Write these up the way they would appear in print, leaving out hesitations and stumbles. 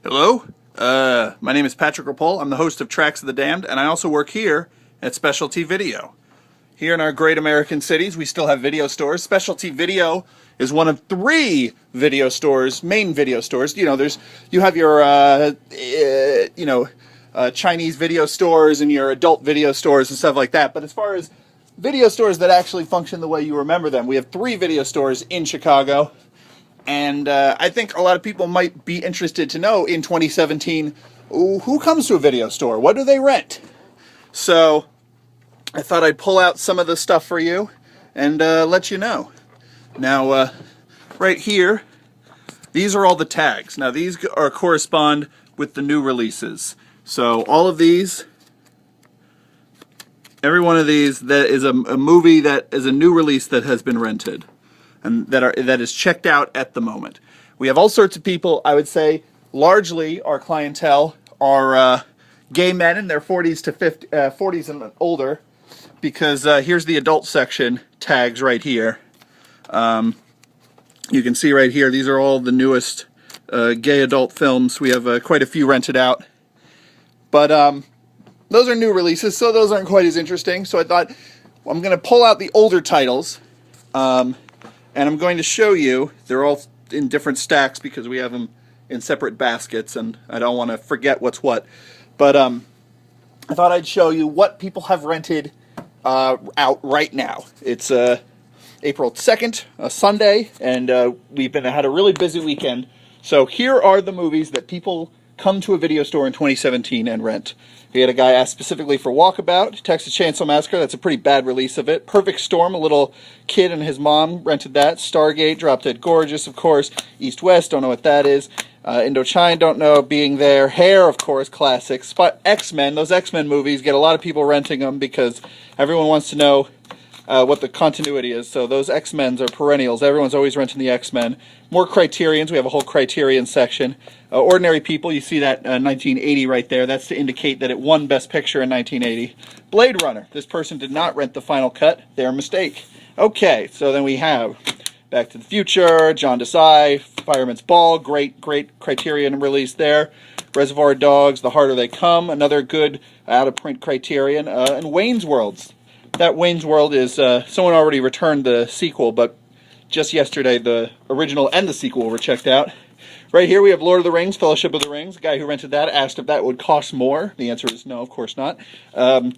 Hello, my name is Patrick Rapol. I'm the host of Tracks of the Damned, and I also work here at Specialty Video. Here in our great American cities, we still have video stores. Specialty Video is one of 3 video stores, main video stores. You have your, Chinese video stores and your adult video stores and stuff like that. But as far as video stores that actually function the way you remember them, we have 3 video stores in Chicago. And I think a lot of people might be interested to know in 2017, who comes to a video store? What do they rent? So I thought I'd pull out some of the stuff for you and let you know. Now, right here, these are all the tags. Now, these correspond with the new releases. So all of these, every one of these, that is a movie that is a new release that has been rented and that is checked out at the moment. We have all sorts of people. I would say largely our clientele are gay men in their 40s to 40s and older, because here's the adult section tags right here. You can see right here, these are all the newest gay adult films. We have quite a few rented out, but those are new releases, so those aren't quite as interesting. So I thought, well, I'm going to pull out the older titles. And I'm going to show you, they're all in different stacks because we have them in separate baskets and I don't want to forget what's what. But I thought I'd show you what people have rented out right now. It's April 2nd, a Sunday, and we've had a really busy weekend. So here are the movies that people come to a video store in 2017 and rent. We had a guy ask specifically for Walkabout, Texas Chainsaw Massacre. That's a pretty bad release of it. Perfect Storm, a little kid and his mom rented that. Stargate, Drop Dead Gorgeous, of course. East West, don't know what that is. Indochine, don't know. Being There. Hair, of course, classic. X-Men, those X-Men movies get a lot of people renting them because everyone wants to know what the continuity is. So those X-Men's are perennials. Everyone's always renting the X-Men. More Criterions. We have a whole Criterion section. Ordinary People, you see that 1980 right there. That's to indicate that it won Best Picture in 1980. Blade Runner. This person did not rent the final cut. Their mistake. Okay, so then we have Back to the Future, John Desai, Fireman's Ball, great Criterion release there. Reservoir Dogs, The Harder They Come, another good out-of-print Criterion. And Wayne's World. That Wayne's World is, someone already returned the sequel, but just yesterday the original and the sequel were checked out. Right here we have Lord of the Rings, Fellowship of the Rings. The guy who rented that asked if that would cost more. The answer is no, of course not.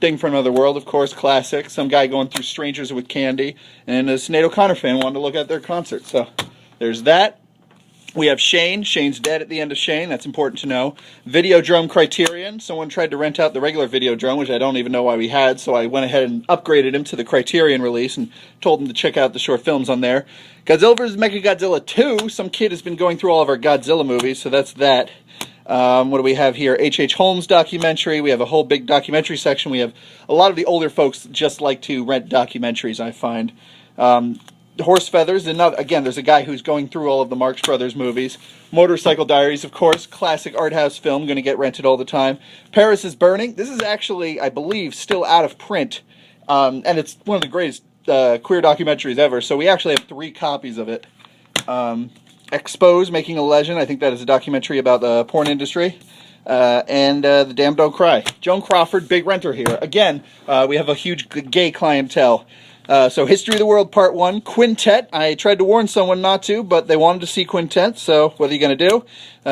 Thing from Another World, of course, classic. Some guy going through Strangers with Candy. And a Sinead O'Connor fan wanted to look at their concert. So there's that. We have Shane. Shane's dead at the end of Shane. That's important to know. Videodrome Criterion. Someone tried to rent out the regular Videodrome, which I don't even know why we had, so I went ahead and upgraded him to the Criterion release and told him to check out the short films on there. Godzilla vs. Mechagodzilla 2. Some kid has been going through all of our Godzilla movies, so that's that. What do we have here? H.H. Holmes documentary. We have a whole big documentary section. We have a lot of the older folks just like to rent documentaries, I find. Horse Feathers, and again, there's a guy who's going through all of the Marx Brothers movies. Motorcycle Diaries, of course, classic art house film, going to get rented all the time. Paris is Burning. This is actually, I believe, still out of print, and it's one of the greatest queer documentaries ever, so we actually have 3 copies of it. Expose, Making a Legend, I think that is a documentary about the porn industry. And The Damned Don't Cry. Joan Crawford, big renter here. Again, we have a huge gay clientele. So History of the World Part 1, Quintet. I tried to warn someone not to, but they wanted to see Quintet, so what are you going to do?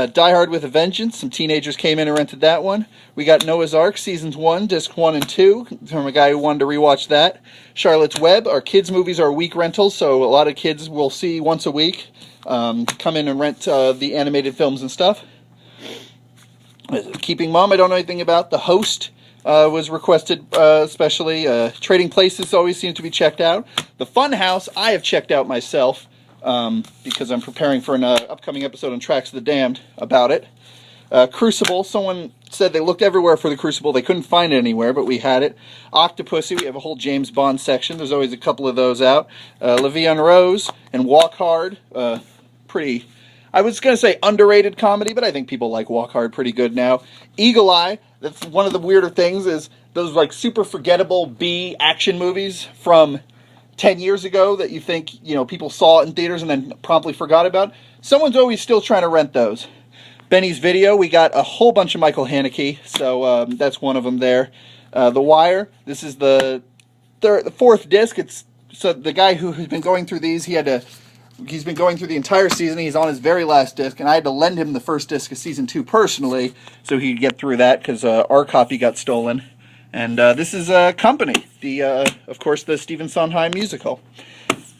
Die Hard with a Vengeance. Some teenagers came in and rented that one. We got Noah's Ark, Seasons 1, Disc 1 and 2, from a guy who wanted to rewatch that. Charlotte's Web. Our kids' movies are week rentals, so a lot of kids will see once a week. Come in and rent the animated films and stuff. Keeping Mom, I don't know anything about. The Host was requested especially. Trading Places always seems to be checked out. The Fun House, I have checked out myself because I'm preparing for an upcoming episode on Tracks of the Damned about it. Crucible, someone said they looked everywhere for the Crucible. They couldn't find it anywhere, but we had it. Octopussy, we have a whole James Bond section. There's always a couple of those out. La Vie en Rose and Walk Hard, pretty... I was going to say underrated comedy, but I think people like Walk Hard pretty good now. Eagle Eye, that's one of the weirder things, is those like super forgettable B action movies from 10 years ago that you think, you know, people saw in theaters and then promptly forgot about. Someone's always still trying to rent those. Benny's Video, we got a whole bunch of Michael Haneke, so that's one of them there. The Wire, this is the fourth disc. So the guy who has been going through these, he's been going through the entire season. He's on his very last disc, and I had to lend him the first disc of season 2 personally, so he could get through that, because our copy got stolen. And this is Company, of course, the Stephen Sondheim musical.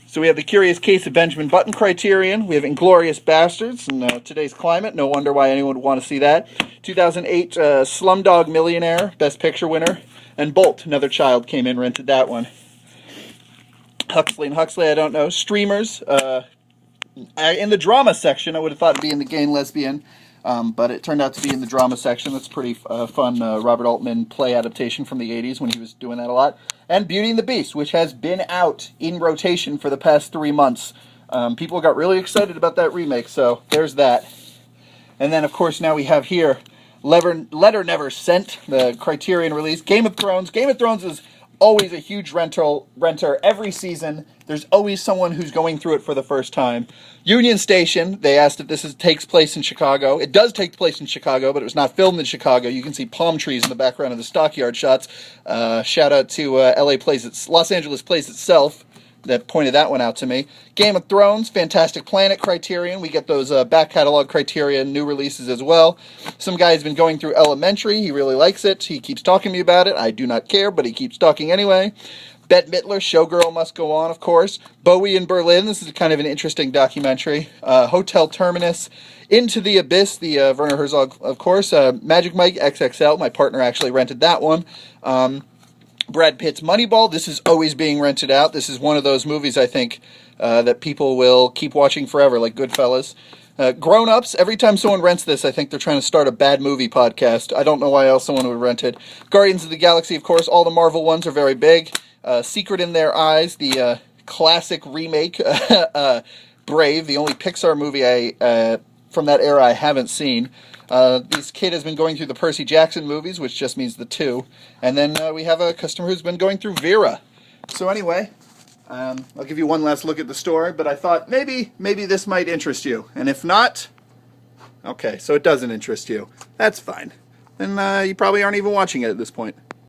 So we have The Curious Case of Benjamin Button Criterion. We have Inglourious Basterds in today's climate. No wonder why anyone would want to see that. 2008 Slumdog Millionaire, Best Picture winner. And Bolt, Another Child, came in, rented that one. Huxley and Huxley, I don't know. Streamers. In the drama section, I would have thought it'd be in the Gay and Lesbian, but it turned out to be in the drama section. That's pretty fun Robert Altman play adaptation from the 80s when he was doing that a lot. And Beauty and the Beast, which has been out in rotation for the past 3 months. People got really excited about that remake, so there's that. And then, of course, now we have here Letter Never Sent, the Criterion release. Game of Thrones. Game of Thrones is always a huge renter every season. There's always someone who's going through it for the first time. Union Station, they asked if this takes place in Chicago. It does take place in Chicago, but it was not filmed in Chicago. You can see palm trees in the background of the stockyard shots. Shout out to Los Angeles Plays Itself that pointed that one out to me. Game of Thrones, Fantastic Planet Criterion. We get those back catalog Criterion new releases as well. Some guy's been going through Elementary. He really likes it. He keeps talking to me about it. I do not care, but he keeps talking anyway. Bette Midler, Showgirl Must Go On, of course. Bowie in Berlin. This is kind of an interesting documentary. Hotel Terminus. Into the Abyss, the Werner Herzog, of course. Magic Mike XXL. My partner actually rented that one. Brad Pitt's Moneyball. This is always being rented out. This is one of those movies, I think, that people will keep watching forever, like Goodfellas. Grown Ups. Every time someone rents this, I think they're trying to start a bad movie podcast. I don't know why else someone would rent it. Guardians of the Galaxy, of course. All the Marvel ones are very big. Secret in Their Eyes, the classic remake. Brave, the only Pixar movie from that era I haven't seen. This kid has been going through the Percy Jackson movies, which just means the 2. And then we have a customer who's been going through Vera. So anyway, I'll give you one last look at the store, but I thought maybe this might interest you. And if not, okay, so it doesn't interest you. That's fine. Then you probably aren't even watching it at this point.